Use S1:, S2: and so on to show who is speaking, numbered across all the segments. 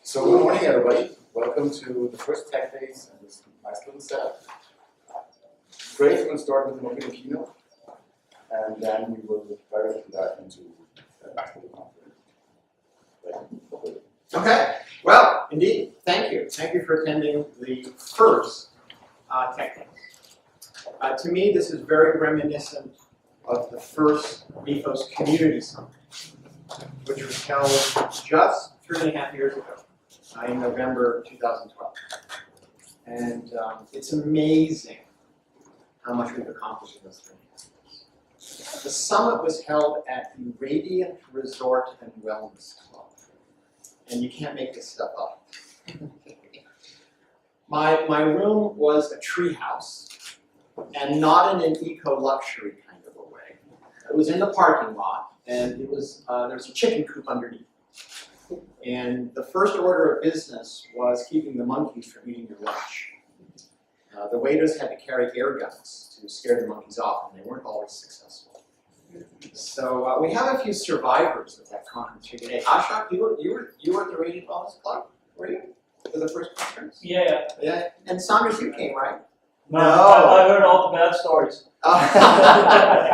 S1: So good morning, everybody. Welcome to the first Tech Days and this nice little setup. Great, we're going to start with an opening keynote, and then we will directly dive into the nice little conference.
S2: Okay, well, indeed, thank you. Thank you for attending the first Tech Days. To me, this is very reminiscent of the first Mifos Community Summit, which was held just 3.5 years ago, in November 2012. And it's amazing how much we've accomplished in those 3.5 years. The summit was held at the Radiant Resort and Wellness Club. And you can't make this stuff up. My room was a treehouse, and not in an eco-luxury kind of a way. It was in the parking lot, and it was there was a chicken coop underneath. And the first order of business was keeping the monkeys from eating your lunch. The waiters had to carry air guns to scare the monkeys off, and they weren't always successful. So we have a few survivors of that conference here today. Ashok, you were at the Radiant Wellness Club, were you? For the first conference?
S3: Yeah.
S2: Yeah. And Saunders, you came, right?
S3: No. I heard all the bad stories.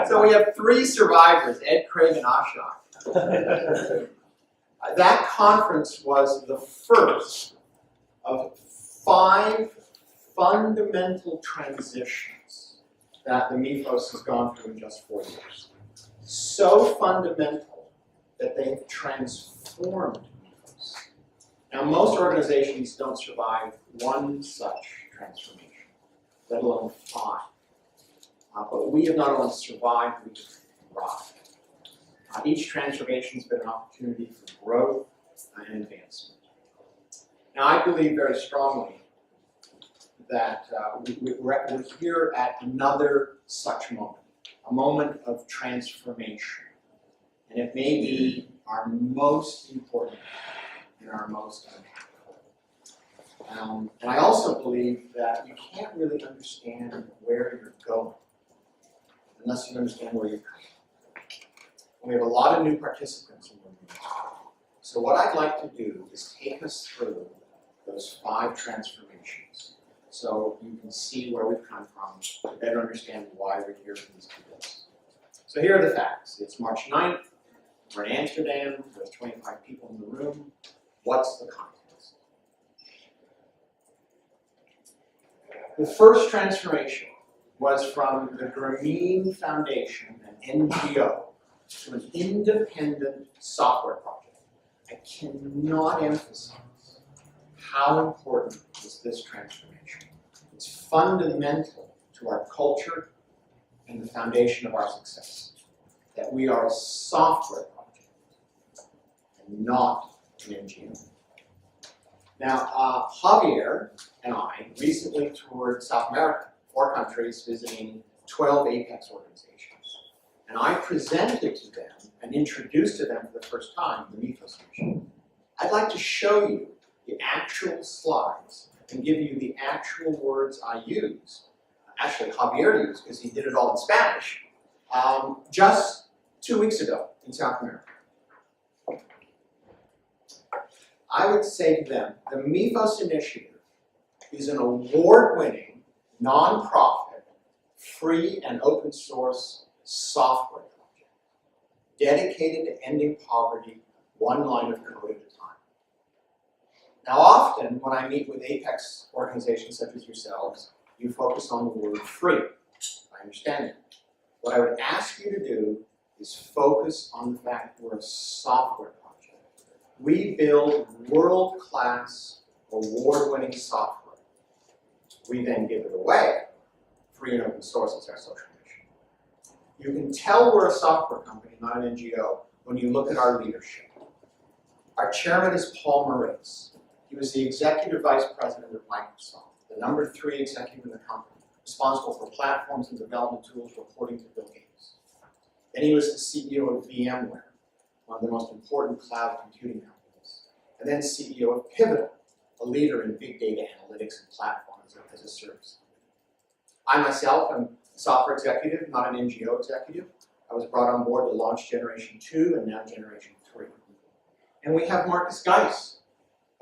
S2: So we have 3 survivors, Ed, Craig, and Ashok. That conference was the first of 5 fundamental transitions that the Mifos has gone through in just 4 years. So fundamental that they've transformed Mifos. Now, most organizations don't survive one such transformation, let alone 5. But we have not only survived, we have thrived. Each transformation has been an opportunity for growth and advancement. Now, I believe very strongly that we're here at another such moment, a moment of transformation. And it may be our most important and our most impactful. And I also believe that you can't really understand where you're going unless you understand where you're coming. We have a lot of new participants in the room. So what I'd like to do is take us through those 5 transformations so you can see where we've come from to better understand why we're here for these 2 days. So here are the facts. It's March 9th. We're in Amsterdam. There's 25 people in the room. What's the context? The first transformation was from the Grameen Foundation, an NGO, to an independent software project. I cannot emphasize how important is this transformation. It's fundamental to our culture and the foundation of our success, that we are a software project and not an NGO. Now, Javier and I recently toured South America, 4 countries, visiting 12 Apex organizations. And I presented to them and introduced to them for the first time the Mifos mission. I'd like to show you the actual slides and give you the actual words I used. Actually, Javier used, because he did it all in Spanish, just 2 weeks ago in South America. I would say to them, the Mifos Initiative is an award-winning, non-profit, free and open source software project dedicated to ending poverty 1 line of code at a time. Now, often when I meet with Apex organizations such as yourselves, you focus on the word free. I understand it. What I would ask you to do is focus on the fact that we're a software project. We build world-class, award-winning software. We then give it away. Free and open source is our social mission. You can tell we're a software company, not an NGO, when you look at our leadership. Our chairman is Paul Moritz. He was the executive vice president of Microsoft, the number 3 executive in the company, responsible for platforms and development tools reporting to Bill Gates. Then he was the CEO of VMware, one of the most important cloud computing companies. And then CEO of Pivotal, a leader in big data analytics and platforms as a service. I myself am a software executive, not an NGO executive. I was brought on board to launch Generation 2 and now Generation 3. And we have Marcus Geis,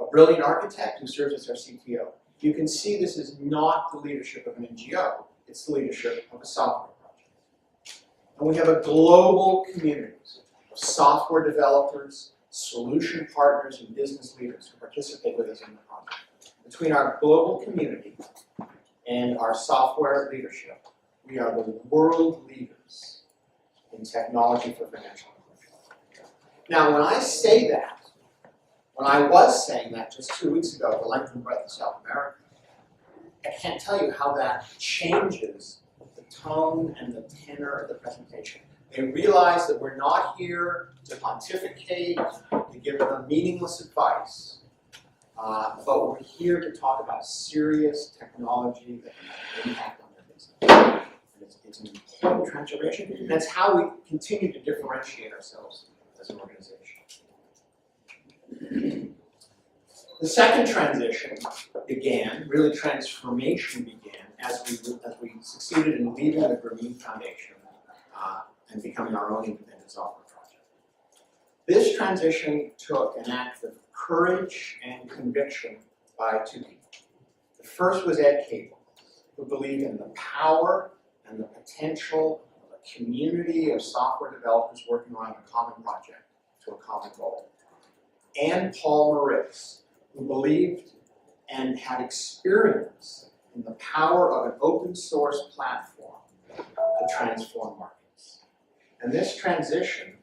S2: a brilliant architect who serves as our CTO. You can see this is not the leadership of an NGO, it's the leadership of a software project. And we have a global community of software developers, solution partners, and business leaders who participate with us in the project. Between our global community and our software leadership, we are the world leaders in technology for financial inclusion. Now, when I say that, when I was saying that just 2 weeks ago, the length and breadth of South America, I can't tell you how that changes the tone and the tenor of the presentation. They realize that we're not here to pontificate, to give them meaningless advice, but we're here to talk about serious technology that can have an impact on their business. It's an important transformation, and that's how we continue to differentiate ourselves as an organization. The second transition began, really transformation began, as we succeeded in leaving the Grameen Foundation and becoming our own independent software project. This transition took an act of courage and conviction by two people. The first was Ed Cable, who believed in the power and the potential of a community of software developers working around a common project to a common goal. And Paul Moritz, who believed and had experience in the power of an open source platform to transform markets. And this transition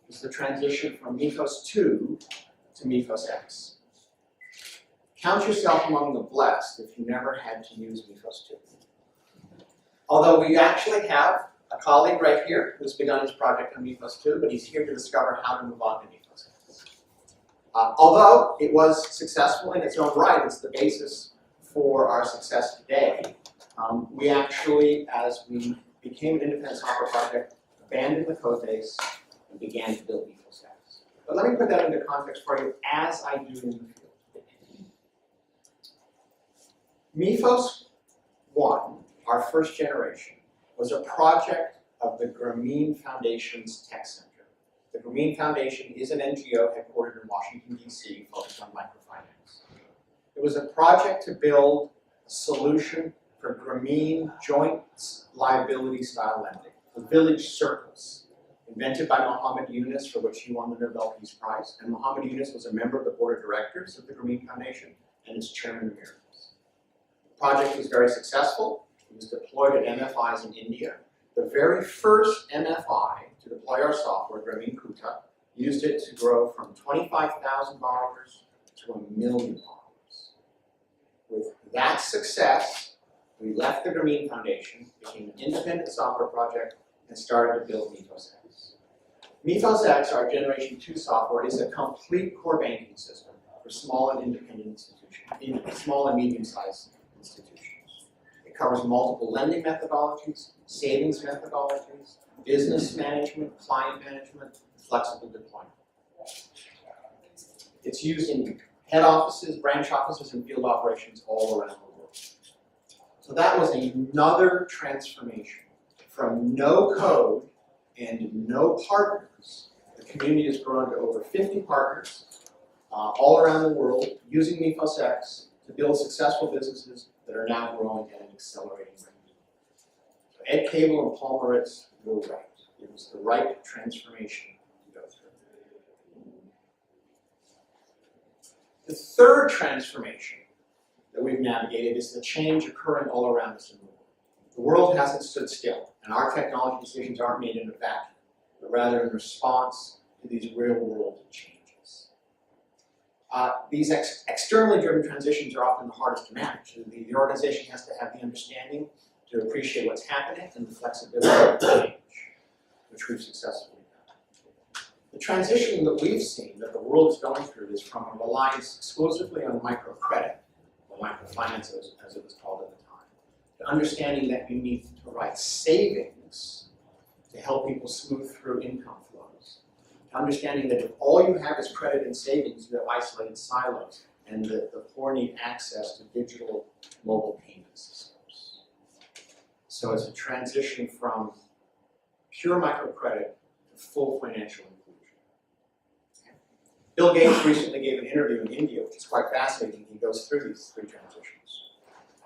S2: is the transition from Mifos 2 to Mifos X. Count yourself among the blessed if you never had to use Mifos 2. Although we actually have a colleague right here who's begun his project on Mifos 2, but he's here to discover how to move on to Mifos X. Although it was successful in its own right, it's the basis for our success today. We actually, as we became an independent software project, abandoned the code base and began to build Mifos X. But let me put that into context for you as I do in the field. Mifos 1, our first generation, was a project of the Grameen Foundation's Tech Center. The Grameen Foundation is an NGO headquartered in Washington, D.C., focused on microfinance. It was a project to build a solution for Grameen joint liability style lending, the village circles, invented by Muhammad Yunus, for which he won the Nobel Peace Prize. And Muhammad Yunus was a member of the board of directors of the Grameen Foundation and its chairman emeritus. The project was very successful. It was deployed at MFIs in India. The very first MFI to deploy our software, Grameen Kuta, used it to grow from 25,000 borrowers to 1 million borrowers. With that success, we left the Grameen Foundation, became an independent software project, and started to build Mifos X. Mifos X, our Generation 2 software, is a complete core banking system for small and independent institutions, small and medium-sized institutions. It covers multiple lending methodologies, savings methodologies, business management, client management, flexible deployment. It's used in head offices, branch offices, and field operations all around the world. So that was another transformation. From no code and no partners, the community has grown to over 50 partners all around the world using Mifos X to build successful businesses that are now growing at an accelerating rate. So Ed Cable and Paul Moritz were right. It was the right transformation to go through. The third transformation that we've navigated is the change occurring all around us in the world. The world hasn't stood still, and our technology decisions aren't made in a vacuum, but rather in response to these real-world changes. These externally driven transitions are often the hardest to manage. The organization has to have the understanding to appreciate what's happening and the flexibility to change, which we've successfully done. The transition that we've seen, that the world is going through, is from a reliance exclusively on microcredit, or microfinance as it was called at the time, to understanding that you need to provide savings to help people smooth through income flows. To understanding that if all you have is credit and savings, you have isolated silos, and that the poor need access to digital mobile payment systems. So it's a transition from pure microcredit to full financial inclusion. Bill Gates recently gave an interview in India, which is quite fascinating. He goes through these 3 transitions.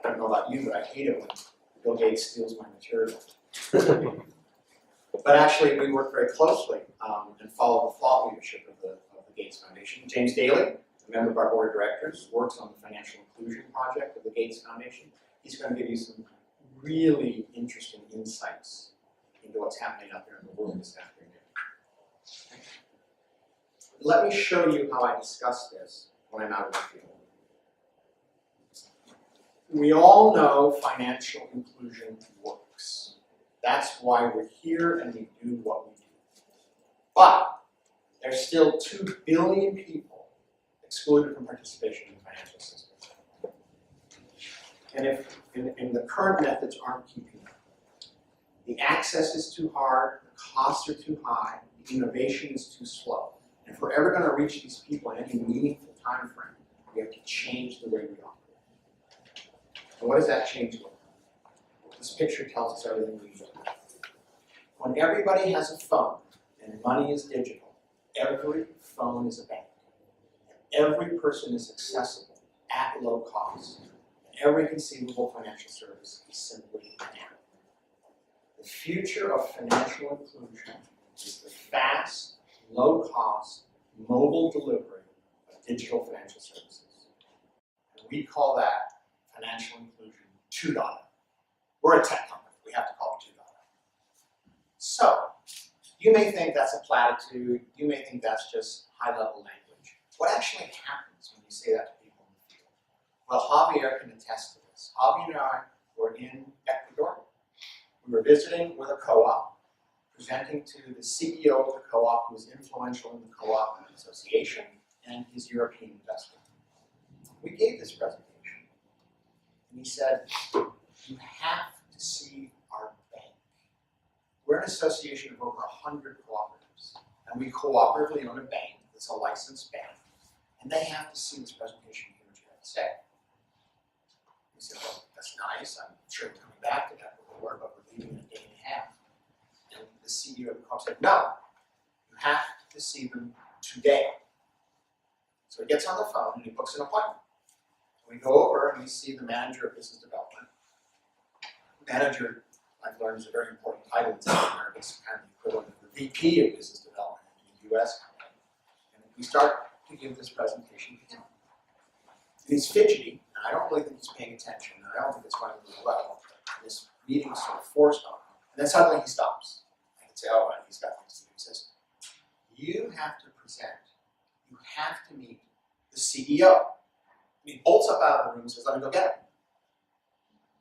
S2: I don't know about you, but I hate it when Bill Gates steals my material. But actually, we work very closely and follow the thought leadership of the Gates Foundation. James Daly, a member of our board of directors, works on the financial inclusion project of the Gates Foundation. He's going to give you some really interesting insights into what's happening out there in the world this afternoon. Let me show you how I discuss this when I'm out of the field. We all know financial inclusion works. That's why we're here and we do what we do. But there's still 2 billion people excluded from participation in the financial system. And if the current methods aren't keeping up, the access is too hard, the costs are too high, the innovation is too slow. And if we're ever going to reach these people in any meaningful time frame, we have to change the way we operate. And what does that change look like? This picture tells us everything we do. When everybody has a phone and money is digital, every phone is a bank. Every person is accessible at low cost. And every conceivable financial service is simply an app. The future of financial inclusion is the fast, low-cost, mobile delivery of digital financial services. And we call that financial inclusion 2.0. We're a tech company. We have to call it 2.0. So, you may think that's a platitude. You may think that's just high-level language. What actually happens when you say that to people in the field? Well, Javier can attest to this. Javier and I were in Ecuador. We were visiting with a co-op, presenting to the CEO of the co-op, who was influential in the co-op association, and his European investor. We gave this presentation, and he said, you have to see our bank. We're an association of over 100 cooperatives, and we cooperatively own a bank that's a licensed bank, and they have to see this presentation and hear what you have to say. He said, well, that's nice. I'm sure we're coming back to that before, but we're leaving in a day and a half. And the CEO of the co-op said, no, you have to see them today. So he gets on the phone and he books an appointment. We go over and we see the manager of business development. Manager, I've learned, is a very important title in South America. It's kind of the equivalent of the VP of business development in the US company. And we start to give this presentation to him. And he's fidgety, and I don't really think he's paying attention, and I don't think it's going really well. And this meeting is sort of forced on him. And then suddenly he stops. I can say, oh, right, he's got things to do. He says, you have to present. You have to meet the CEO. And he bolts up out of the room and says, let me go get him.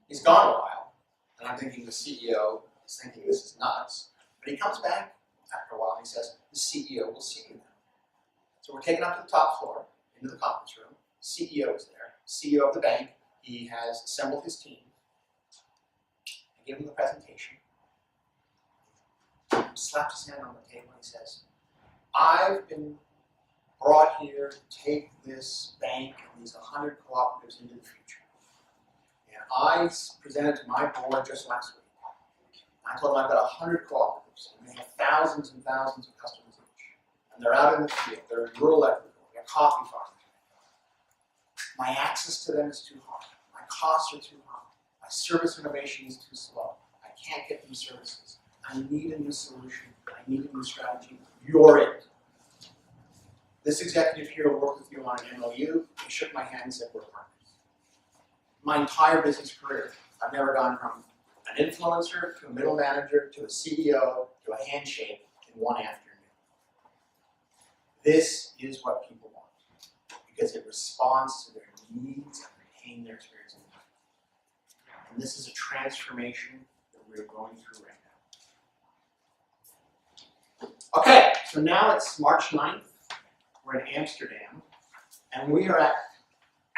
S2: He's gone a while. And I'm thinking the CEO is thinking this is nuts. But he comes back after a while and he says, the CEO will see you now. So we're taken up to the top floor, into the conference room. The CEO is there. CEO of the bank. He has assembled his team. I give him the presentation. He slaps his hand on the table and he says, I've been brought here to take this bank and these 100 cooperatives into the future. And I presented to my board just last week. I told them I've got 100 cooperatives and they have thousands and thousands of customers each. And they're out in the field, they're in rural Ecuador, they're coffee farmers. My access to them is too hard. My costs are too high. My service innovation is too slow. I can't get new services. I need a new solution. I need a new strategy. You're it. This executive here will work with you on an MOU. He shook my hand and said, we're partners. My entire business career, I've never gone from an influencer to a middle manager to a CEO to a handshake in one afternoon. This is what people want because it responds to their needs and the pain they're experiencing. And this is a transformation that we're going through right now. Okay, so now it's March 9th. We're in Amsterdam, and we are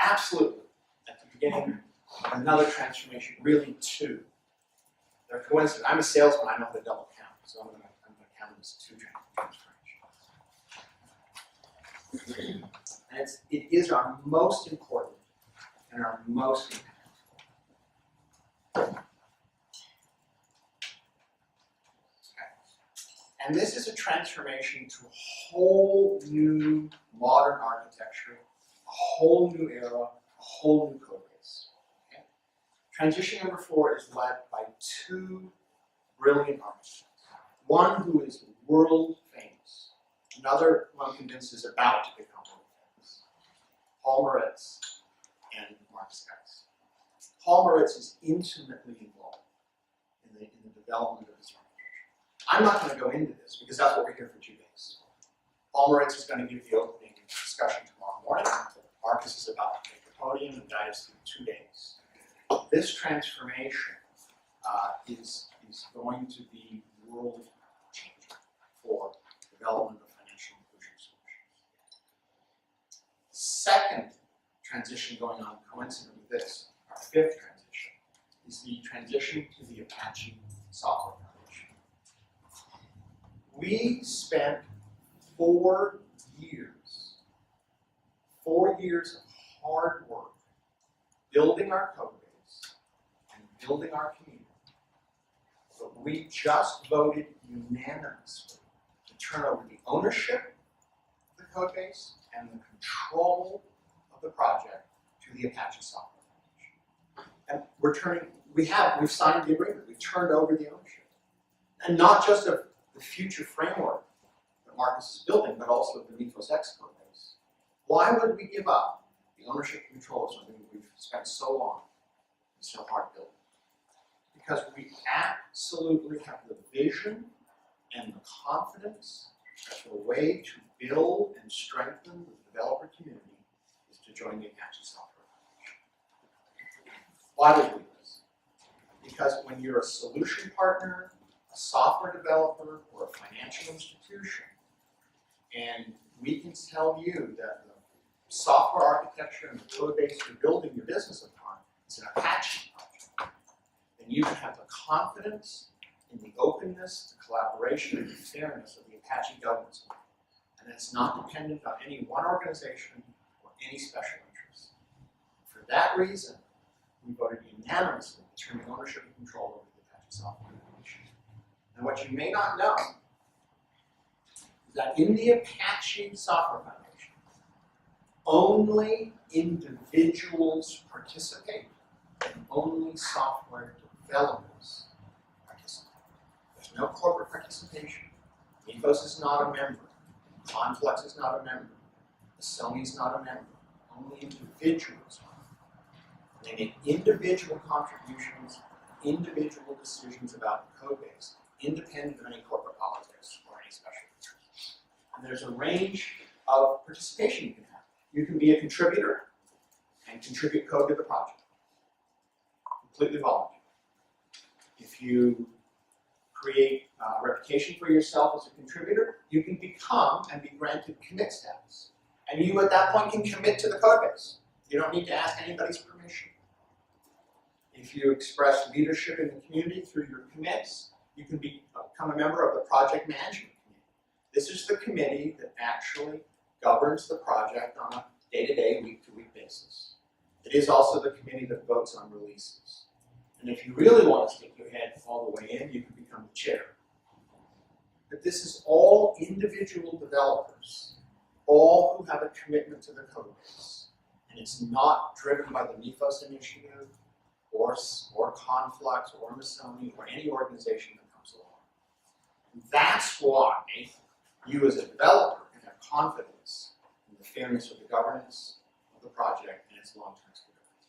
S2: absolutely at the beginning of another transformation, really two. They're coincident. I'm a salesman, I know how to double count, so I'm going to count them as two transformations. And it is our most important and our most impactful. And this is a transformation to a whole new modern architecture, a whole new era, a whole new code base. Okay? Transition number 4 is led by 2 brilliant architects. One who is world famous, another who I'm convinced is about to become world famous. Paul Moritz and Mifos X. Paul Moritz is intimately involved in the development of this architecture. I'm not going to go into this because that's what we're here for 2 days. Paul Moritz is going to give the opening discussion tomorrow morning. Marcus is about to take the podium and guide us through 2 days. This transformation is going to be world changing for development of financial inclusion solutions. The second transition going on coincident with this, our 5th transition, is the transition to the Apache Software Foundation. We spent 4 years of hard work building our code base and building our community. But we just voted unanimously to turn over the ownership of the code base and the control of the project to the Apache Software Foundation. And we've signed the agreement. We've turned over the ownership. And not just of the future framework that Marcus is building, but also of the Mifos X code base. Why would we give up the ownership and control of something that we've spent so long and so hard building? Because we absolutely have the vision and the confidence that the way to build and strengthen the developer community is to join the Apache Software Foundation. Why do we do this? Because when you're a solution partner, a software developer, or a financial institution, and we can tell you that the software architecture and the code base you're building your business upon is an Apache project, then you can have the confidence in the openness, the collaboration, and the fairness of the Apache governance model. And it's not dependent on any one organization or any special interest. For that reason, we voted unanimously to turn the ownership and control over the Apache Software Foundation. And what you may not know is that in the Apache Software Foundation, only individuals participate and only software developers participate. There's no corporate participation. Mifos is not a member. Conflux is not a member. Sony is not a member. Only individuals are. And they make individual contributions, individual decisions about the code base, independent of any corporate politics or any special interest. And there's a range of participation you can have. You can be a contributor and contribute code to the project. Completely voluntary. If you create a reputation for yourself as a contributor, you can become and be granted commit status. And you at that point can commit to the code base. You don't need to ask anybody's permission. If you express leadership in the community through your commits, you can become a member of the project management committee. This is the committee that actually governs the project on a day-to-day, week-to-week basis. It is also the committee that votes on releases. And if you really want to stick your head all the way in, you can become the chair. But this is all individual developers, all who have a commitment to the code base. And it's not driven by the Mifos initiative, or Conflux, or Mifos, or any organization that comes along. And that's why you as a developer can have confidence in the fairness of the governance of the project and its long-term stability.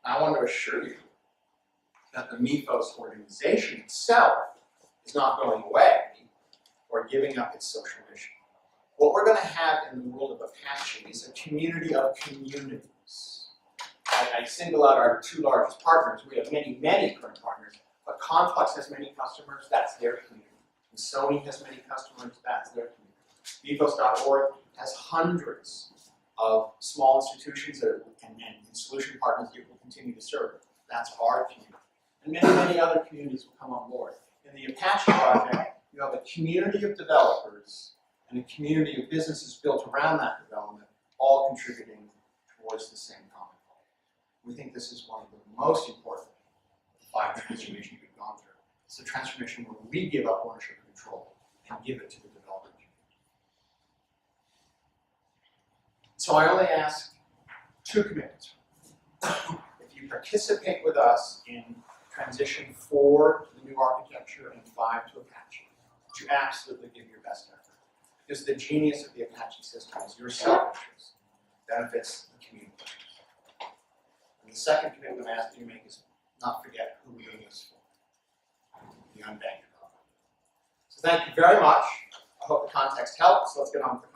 S2: I want to assure you that the Mifos organization itself is not going away or giving up its social mission. What we're going to have in the world of Apache is a community of communities. I single out our 2 largest partners. We have many, many current partners, but Conflux has many customers, that's their community. And Sony has many customers, that's their community. Mifos.org has hundreds of small institutions and solution partners that will continue to serve. That's our community. And many, many other communities will come on board. In the Apache project, you have a community of developers and a community of businesses built around that development, all contributing towards the same common goal. We think this is one of the most important 5 transformations we've gone through. It's a transformation where we give up ownership and control and give it to the developer. So I only ask 2 commitments. If you participate with us in transition 4 to the new architecture and 5 to Apache, you absolutely give your best effort. Because the genius of the Apache system is your self-interest benefits the community. And the second commitment I ask you to make is not forget who we're doing this for, the unbanked. So thank you very much. I hope the context helps. Let's get on with the